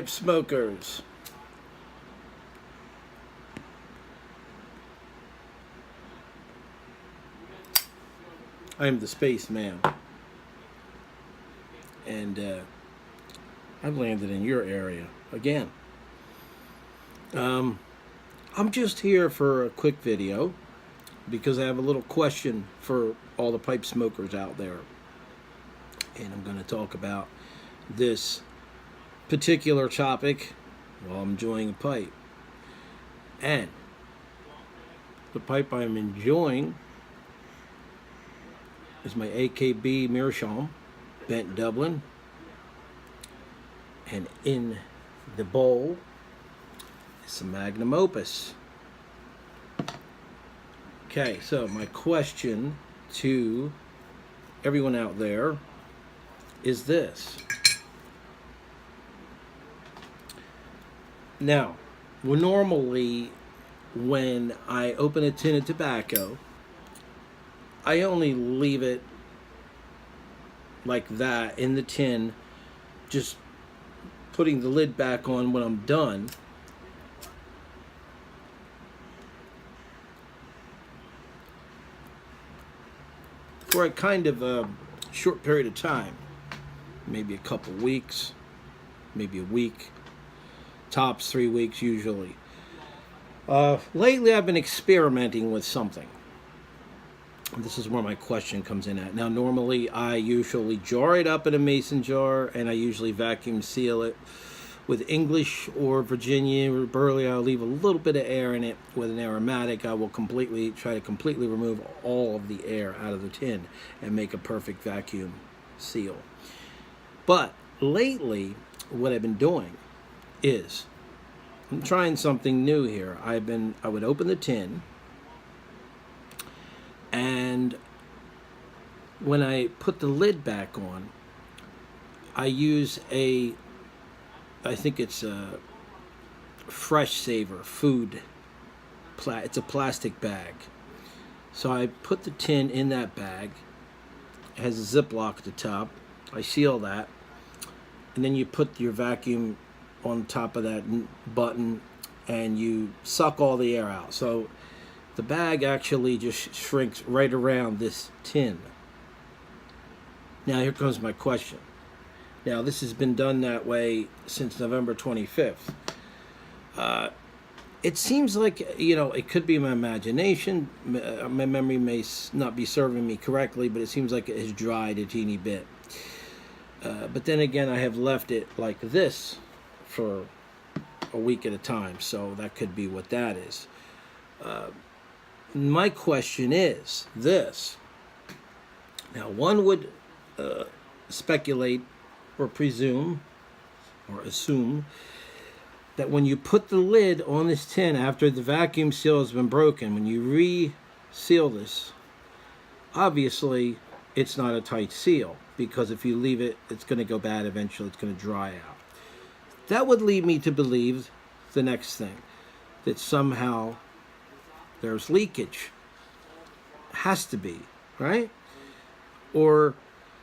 pipe smokers. I am the spaceman, and I've landed in your area again. I'm just here for a quick video because I have a little question for all the pipe smokers out there, and I'm going to talk about this particular topic while I'm enjoying a pipe. And the pipe I'm enjoying is my AKB Meerschaum Bent Dublin, and in the bowl is some Magnum Opus. Okay, so my question to everyone out there is this. Now, normally when I open a tin of tobacco, I only leave it like that in the tin, just putting the lid back on when I'm done. For a kind of a short period of time, maybe a couple weeks, maybe a week, tops 3 weeks usually. Lately I've been experimenting with something. This is where my question comes in at. Now, normally I usually jar it up in a mason jar, and I usually vacuum seal it with English or Virginia or Burley. I'll leave a little bit of air in it. With an aromatic, I will try to completely remove all of the air out of the tin and make a perfect vacuum seal. But lately, what I've been doing is I'm trying something new here. I would open the tin, and when I put the lid back on, I use I think it's a Fresh Saver food. It's a plastic bag. So I put the tin in that bag. It has a Ziploc at the top. I seal that. And then you put your vacuum on top of that button and you suck all the air out. So the bag actually just shrinks right around this tin. Now here comes my question. Now this has been done that way since November 25th. It seems like, it could be my imagination. My memory may not be serving me correctly, but it seems like it has dried a teeny bit. But then again, I have left it like this for a week at a time, so that could be what that is. My question is this. Now, one would speculate or presume or assume that when you put the lid on this tin after the vacuum seal has been broken, when you re-seal this, obviously it's not a tight seal, because if you leave it, it's going to go bad eventually. It's going to dry out. That would lead me to believe the next thing, that somehow there's leakage. Has to be, right? Or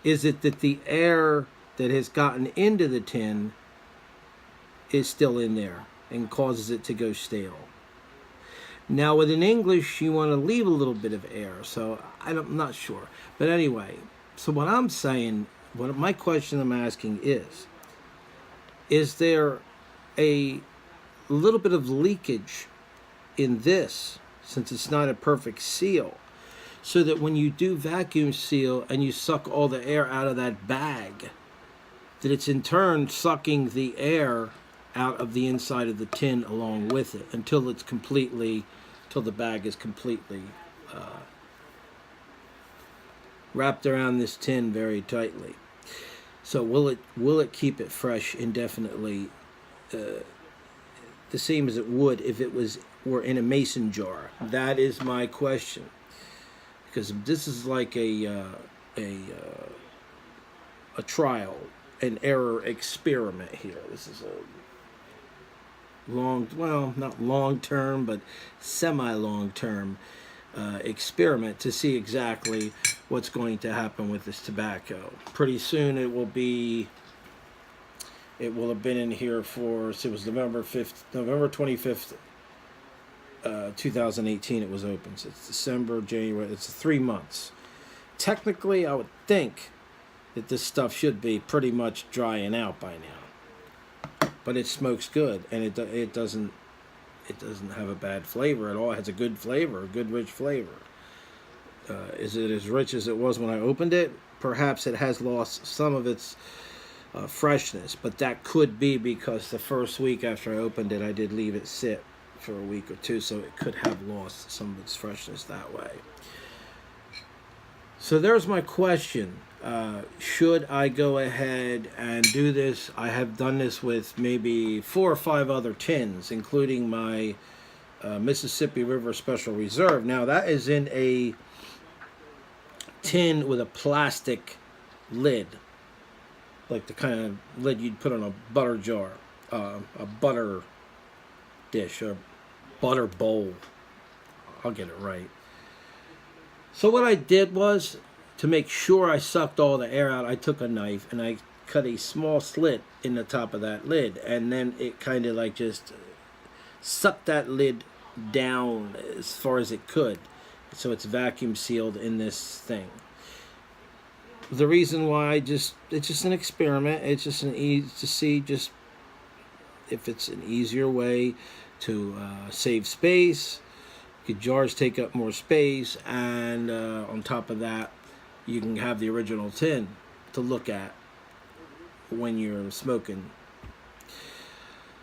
is it that the air that has gotten into the tin is still in there and causes it to go stale? Now, with an English, you want to leave a little bit of air, so I'm not sure. But anyway, so what I'm saying, my question I'm asking is there a little bit of leakage in this, since it's not a perfect seal, so that when you do vacuum seal and you suck all the air out of that bag, that it's in turn sucking the air out of the inside of the tin along with it until the bag is completely wrapped around this tin very tightly. So will it keep it fresh indefinitely, the same as it would if it were in a mason jar? That is my question, because this is like a trial and error experiment here. This is a not long term, but semi-long term experiment to see exactly what's going to happen with this tobacco. Pretty soon it will be it will have been in here for, so it was November 25th, 2018 it was open. So it's December, January, it's 3 months. Technically, I would think that this stuff should be pretty much drying out by now. But it smokes good, and it doesn't have a bad flavor at all. It has a good flavor, a good rich flavor. Is it as rich as it was when I opened it? Perhaps it has lost some of its freshness, but that could be because the first week after I opened it, I did leave it sit for a week or two, so it could have lost some of its freshness that way. So there's my question. Should I go ahead and do this? I have done this with maybe 4 or 5 other tins, including my Mississippi River Special Reserve. Now that is in a tin with a plastic lid, like the kind of lid you'd put on a butter jar, a butter dish, a butter bowl. I'll get it right. So what I did was, to make sure I sucked all the air out, I took a knife and I cut a small slit in the top of that lid, and then it kind of like just sucked that lid down as far as it could, so it's vacuum sealed in this thing. The reason why, it's just an experiment. It's just to see just if it's an easier way to save space. Jars take up more space, and on top of that, you can have the original tin to look at when you're smoking.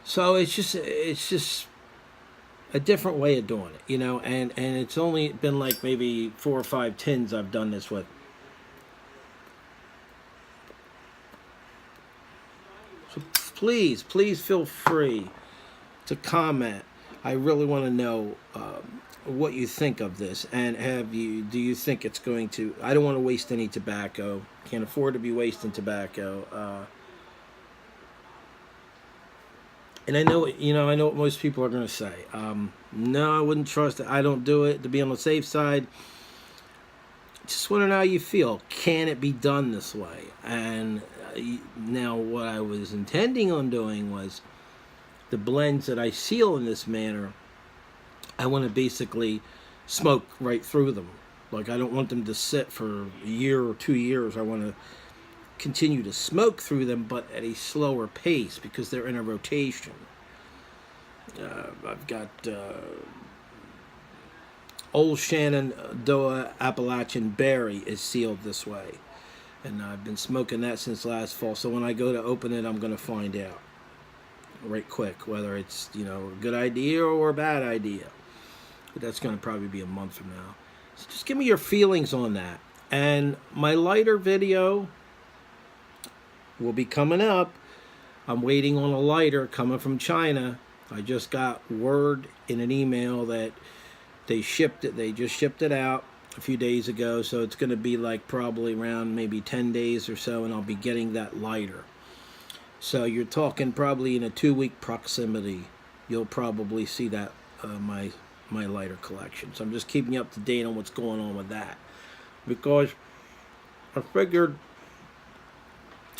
So it's just a different way of doing it, you know, and it's only been like maybe 4 or 5 tins I've done this with. So please feel free to comment. I really want to know what you think of this, and do you think it's going to, I don't want to waste any tobacco, can't afford to be wasting tobacco, and I know what most people are going to say. No, I wouldn't trust it, I don't do it, to be on the safe side. Just want to know how you feel. Can it be done this way? And now what I was intending on doing was the blends that I seal in this manner, I want to basically smoke right through them. Like, I don't want them to sit for a year or 2 years. I want to continue to smoke through them, but at a slower pace because they're in a rotation. I've got Old Shenandoah Appalachian Berry is sealed this way, and I've been smoking that since last fall. So when I go to open it, I'm going to find out right quick whether it's a good idea or a bad idea. But that's going to probably be a month from now. So just give me your feelings on that. And my lighter video will be coming up. I'm waiting on a lighter coming from China. I just got word in an email that they shipped it. They just shipped it out a few days ago. So it's going to be like probably around maybe 10 days or so, and I'll be getting that lighter. So you're talking probably in a 2-week proximity, you'll probably see that my lighter collection. So I'm just keeping you up to date on what's going on with that, because I figured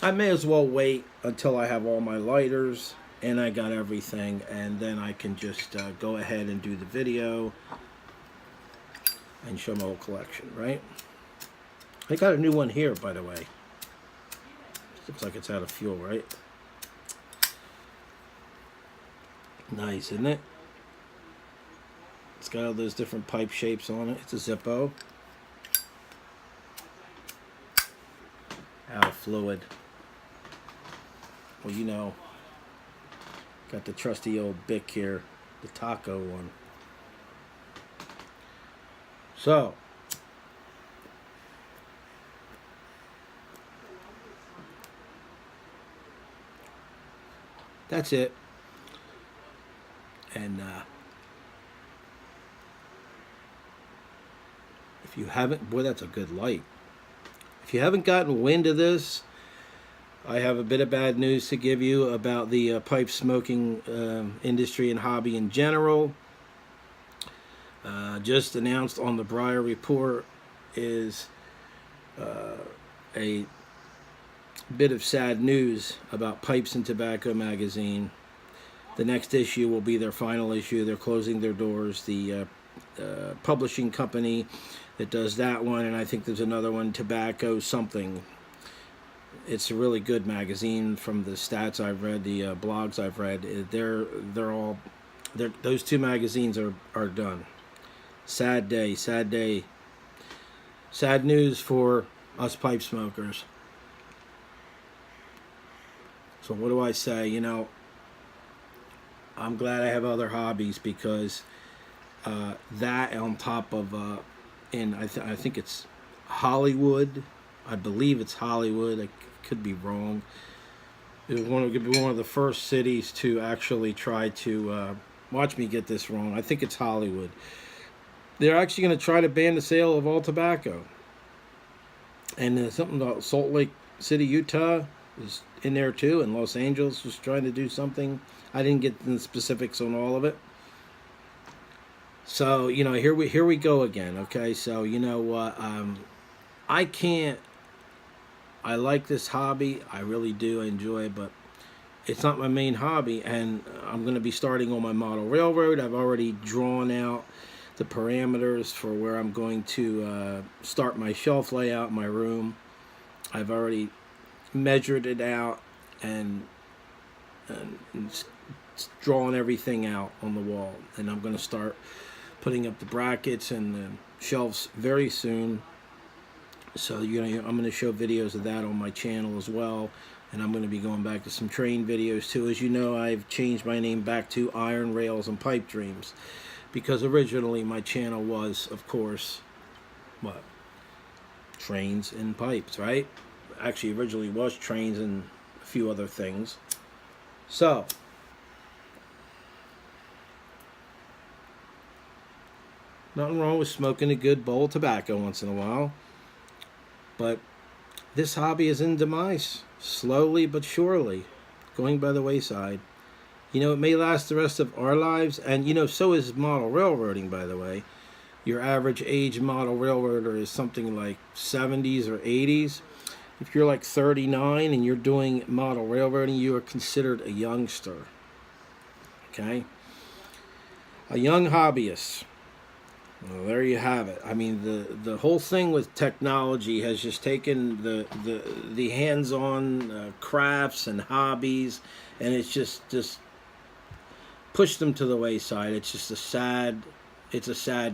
I may as well wait until I have all my lighters and I got everything, and then I can just go ahead and do the video and show my whole collection, right? I got a new one here, by the way. Looks like it's out of fuel, right? Nice, isn't it? It's got all those different pipe shapes on it. It's a Zippo. Out of fluid. Well, got the trusty old Bic here, the taco one. So, that's it. And if you haven't, boy, that's a good light. If you haven't gotten wind of this, I have a bit of bad news to give you about the pipe smoking industry and hobby in general. Just announced on the Breyer Report is a bit of sad news about Pipes and Tobacco magazine. The next issue will be their final issue. They're closing their doors. The publishing company that does that one, and I think there's another one, Tobacco something. It's a really good magazine from the stats I've read, the blogs I've read. Those two magazines are done. Sad day, sad day. Sad news for us pipe smokers. So what do I say? You know, I'm glad I have other hobbies, because that on top of I think it's Hollywood. I believe it's Hollywood. I could be wrong. It was one of the first cities to actually try to watch me get this wrong. I think it's Hollywood. They're actually going to try to ban the sale of all tobacco. And something about Salt Lake City, Utah is in there too, and Los Angeles was trying to do something. I didn't get the specifics on all of it. So, you know, here we go again. Okay, so you know what? I like this hobby. I really do enjoy it, but it's not my main hobby. And I'm going to be starting on my model railroad. I've already drawn out the parameters for where I'm going to start my shelf layout in my room. I've already measured it out and drawn everything out on the wall. And I'm going to start putting up the brackets and the shelves very soon. So you know, I'm going to show videos of that on my channel as well, and I'm going to be going back to some train videos too. As you know, I've changed my name back to Iron Rails and Pipe Dreams, because originally my channel was, of course, what? Trains and pipes, right? Actually, originally was trains and a few other things. So nothing wrong with smoking a good bowl of tobacco once in a while. But this hobby is in demise, slowly but surely, going by the wayside. You know, it may last the rest of our lives, and you know, so is model railroading, by the way. Your average age model railroader is something like 70s or 80s. If you're like 39 and you're doing model railroading, you are considered a youngster. Okay? A young hobbyist. Well, there you have it. I mean, the whole thing with technology has just taken the hands-on crafts and hobbies, and it's just pushed them to the wayside. It's just a sad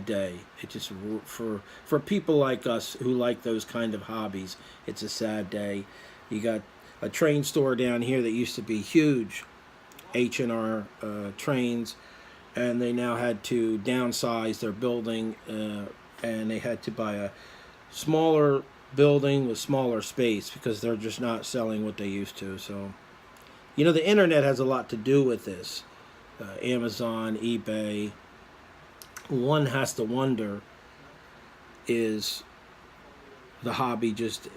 day. It just, for people like us who like those kind of hobbies, it's a sad day. You got a train store down here that used to be huge, H&R trains, and they now had to downsize their building, and they had to buy a smaller building with smaller space because they're just not selling what they used to. So, you know, the internet has a lot to do with this. Amazon, eBay. One has to wonder, is the hobby just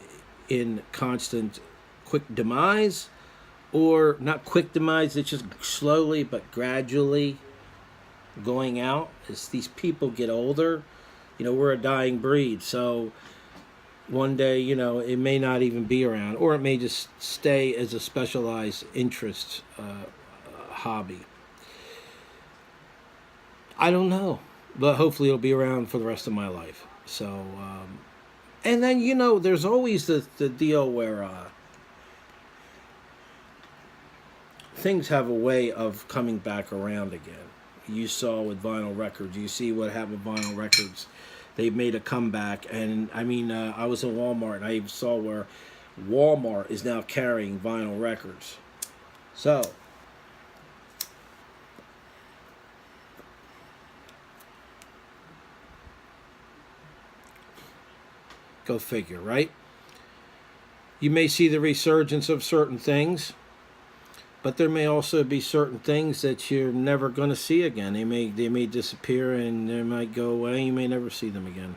in constant quick demise? Or not quick demise, it's just slowly but gradually going out as these people get older. You know, we're a dying breed, so one day, you know, it may not even be around, or it may just stay as a specialized interest hobby. I don't know, but hopefully it'll be around for the rest of my life. So and then, you know, there's always the deal where things have a way of coming back around again. You saw with vinyl records. You see what happened with vinyl records. They made a comeback. And, I mean, I was in Walmart, and I even saw where Walmart is now carrying vinyl records. So, go figure, right? You may see the resurgence of certain things, but there may also be certain things that you're never going to see again. They may disappear, and they might go away. You may never see them again.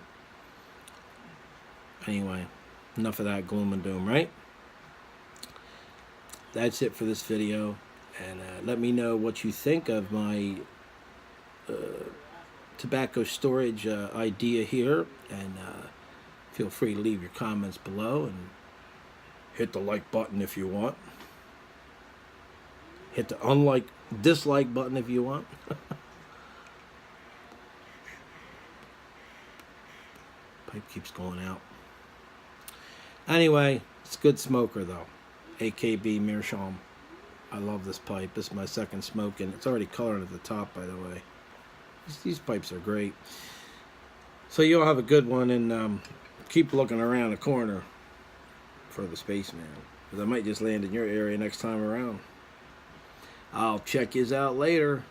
Anyway, enough of that gloom and doom, right? That's it for this video. And let me know what you think of my tobacco storage idea here. And feel free to leave your comments below. And Hit the like button if you want. Hit the dislike button if you want. Pipe keeps going out. Anyway, it's a good smoker though. AKB Meerschaum. I love this pipe. This is my second smoke, and it's already colored at the top, by the way. These pipes are great. So you'll have a good one, and keep looking around the corner for the Spaceman, because I might just land in your area next time around. I'll check yous out later.